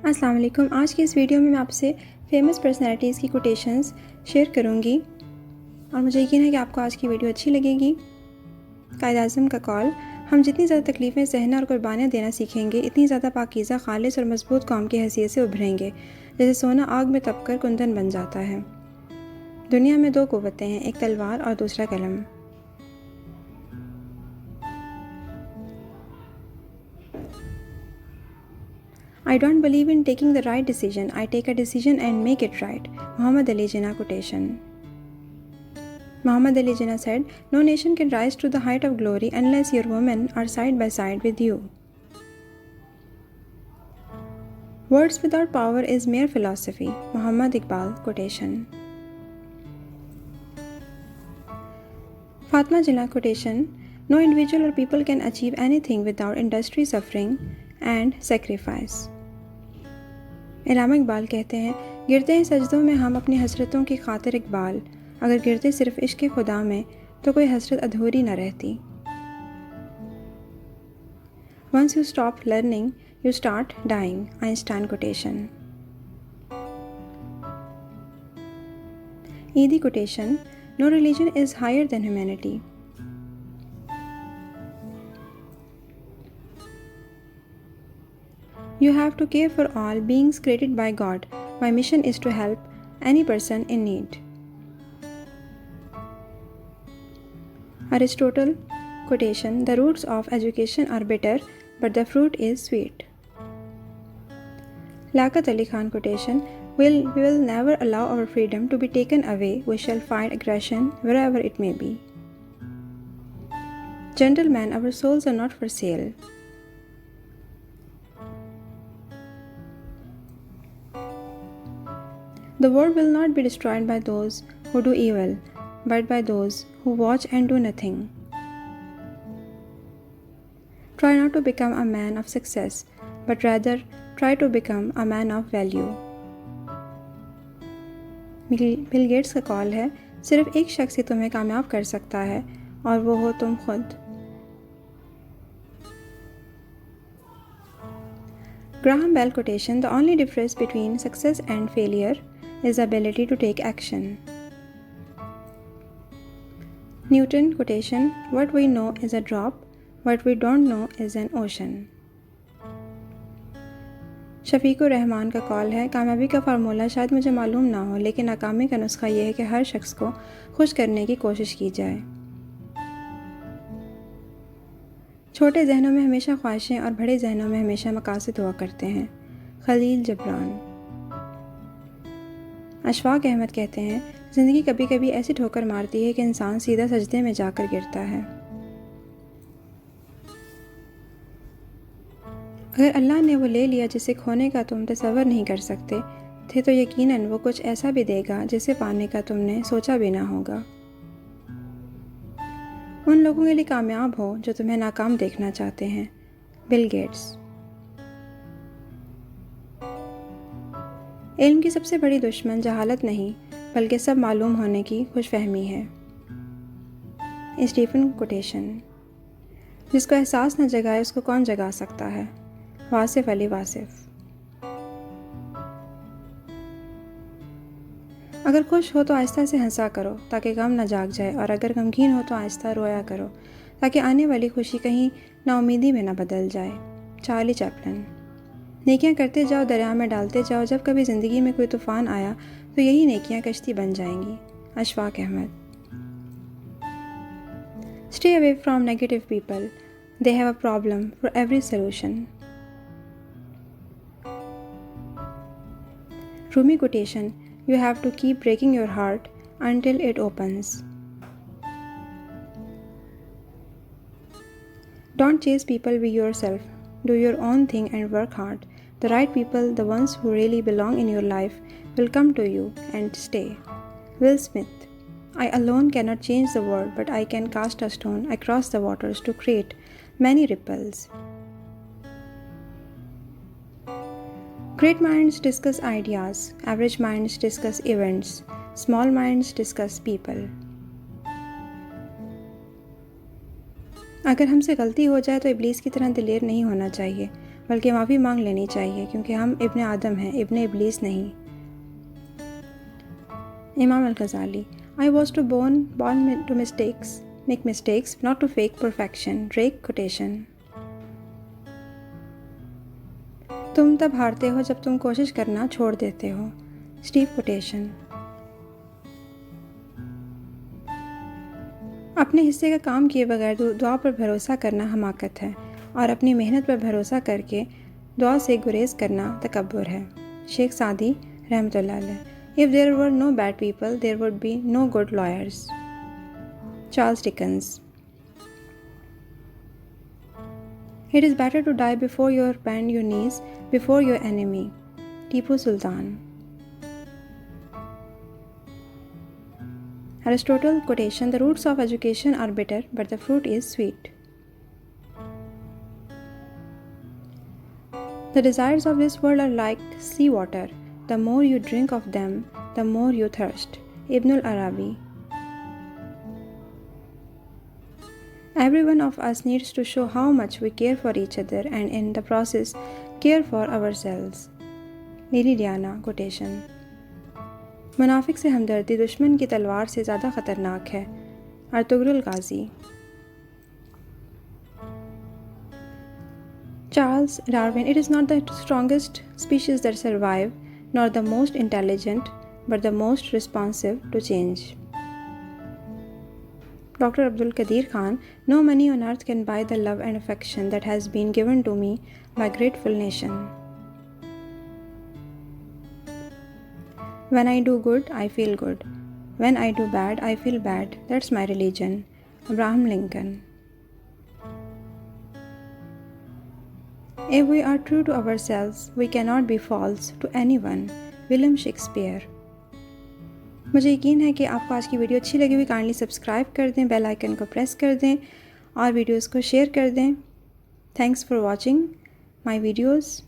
अस्सलाम वालेकुम। आज की इस वीडियो में मैं आपसे फेमस पर्सनैलिटीज़ की कोटेशंस शेयर करूंगी और मुझे यकीन है कि आपको आज की वीडियो अच्छी लगेगी। कायद आज़म का कॉल, हम जितनी ज़्यादा तकलीफ़ें सहना और कुर्बानियाँ देना सीखेंगे, इतनी ज़्यादा पाकीज़ा, खालिस और मजबूत कौम की हैसियत से उभरेंगे। जैसे सोना आग में तपकर कुंदन बन जाता है। दुनिया में दो क़ुव्वतें हैं, एक तलवार और दूसरा कलम। I don't believe in taking the right decision. I take a decision and make it right. Muhammad Ali Jinnah quotation. Muhammad Ali Jinnah said, "No nation can rise to the height of glory unless your women are side by side with you." Words without power is mere philosophy. Muhammad Iqbal quotation. Fatma Jinnah quotation. No individual or people can achieve anything without industry, suffering and sacrifice. इलामा इकबाल कहते हैं, गिरते हैं सजदों में हम अपनी हसरतों की खातिर इकबाल, अगर गिरते सिर्फ इश्क खुदा में तो कोई हसरत अधूरी न रहती। Once you stop learning, you start dying. Einstein quotation. Eidi quotation. No religion is higher than humanity. You have to care for all beings created by God. My mission is to help any person in need. Aristotle quotation. The roots of education are bitter, but the fruit is sweet. Liaquat Ali Khan quotation. We will never allow our freedom to be taken away. We shall fight aggression wherever it may be. Gentlemen, our souls are not for sale. The world will not be destroyed by those who do evil, but by those who watch and do nothing. Try not to become a man of success, but rather try to become a man of value. Bill Gates का call है, सिर्फ एक शख्स ही तुम्हें कामयाब कर सकता है और वो हो तुम खुद। Graham Bell quotation. The only difference between success and failure is the ability to take action. Newton quotation. What we know is a drop, what we don't know is an ocean. Shafiqur Rahman का call है, कामयाबी का formula शायद मुझे मालूम ना हो, लेकिन नाकामी का नुस्खा यह है कि हर शख्स को खुश करने की कोशिश की जाए। छोटे जहनों में हमेशा ख्वाहिशें और बड़े जहनों में हमेशा मकासद हुआ करते हैं। खलील जबरान। अशफाक अहमद कहते हैं, ज़िंदगी कभी कभी ऐसी ठोकर मारती है कि इंसान सीधा सजदे में जाकर गिरता है। अगर अल्लाह ने वो ले लिया जिसे खोने का तुम तसव्वुर नहीं कर सकते थे, तो यकीनन वो कुछ ऐसा भी देगा जिसे पाने का तुमने सोचा भी ना होगा। उन लोगों के लिए कामयाब हो जो तुम्हें नाकाम देखना चाहते हैं। Bill Gates. इल्म की सबसे बड़ी दुश्मन जहालत नहीं, बल्कि सब मालूम होने की खुशफहमी है। Stephen quotation. जिसको एहसास न जगाए उसको कौन जगा सकता है। वासिफ अली वासिफ। अगर खुश हो तो आहिस्ता से हंसा करो ताकि गम न जाग जाए, और अगर गमगीन हो तो आहिस्ता रोया करो ताकि आने वाली खुशी कहीं नाउमीदी में न बदल जाए। Charlie Chaplin. नेकियां करते जाओ, दरिया में डालते जाओ, जब कभी ज़िंदगी में कोई तूफ़ान आया तो यही नेकियां कश्ती बन जाएंगी। Ashfaq Ahmed. Stay away from negative people, they have a problem for every solution. Rumi quotation. You have to keep breaking your heart until it opens. Don't chase people, be yourself. Do your own thing and work hard. The right people, the ones who really belong in your life, will come to you and stay. Will Smith. I alone cannot change the world, but I can cast a stone across the waters to create many ripples. Great minds discuss ideas, average minds discuss events, small minds discuss people. अगर हमसे गलती हो जाए तो इब्लीस की तरह दिलेर नहीं होना चाहिए, बल्कि माफ़ी मांग लेनी चाहिए, क्योंकि हम इब्न आदम हैं, इब्न इब्लीस नहीं। इमाम अल-गज़ाली, I was born to make mistakes, not to fake perfection. Drake quotation. तुम तब हारते हो जब तुम कोशिश करना छोड़ देते हो। Steve quotation. अपने हिस्से का काम किए बगैर दुआ पर भरोसा करना हमाकत है, और अपनी मेहनत पर भरोसा करके दुआ से गुरेज करना तकब्बुर है। शेख सादी रहमतुल्लाह अलैह। If there were no bad people, there would be no good lawyers. Charles Dickens. It is better to die before you bend your knees before your enemy. Tipu Sultan. Aristotle quotation, the roots of education are bitter, but the fruit is sweet. The desires of this world are like sea water. The more you drink of them, the more you thirst. Ibn al-Arabi. Every one of us needs to show how much we care for each other and in the process care for ourselves. Liliana quotation. मुनाफिक से हमदर्दी दुश्मन की तलवार से ज़्यादा ख़तरनाक है। Ertugrul Ghazi. Charles Darwin. It is not the strongest species that survive, nor the most intelligent, but the most responsive to change. Dr. Abdul Qadir Khan. No money on earth can buy the love and affection that has been given to me by a grateful nation. When I do good, I feel good. When I do bad, I feel bad. That's my religion. Abraham Lincoln. If we are true to ourselves, we cannot be false to anyone. William Shakespeare. मुझे यकीन है कि आपको आज की video अच्छी लगी हुई। काइंडली सब्सक्राइब कर दें, बेल आइकन को प्रेस कर दें और वीडियोस को शेयर कर दें। Thanks for watching my videos.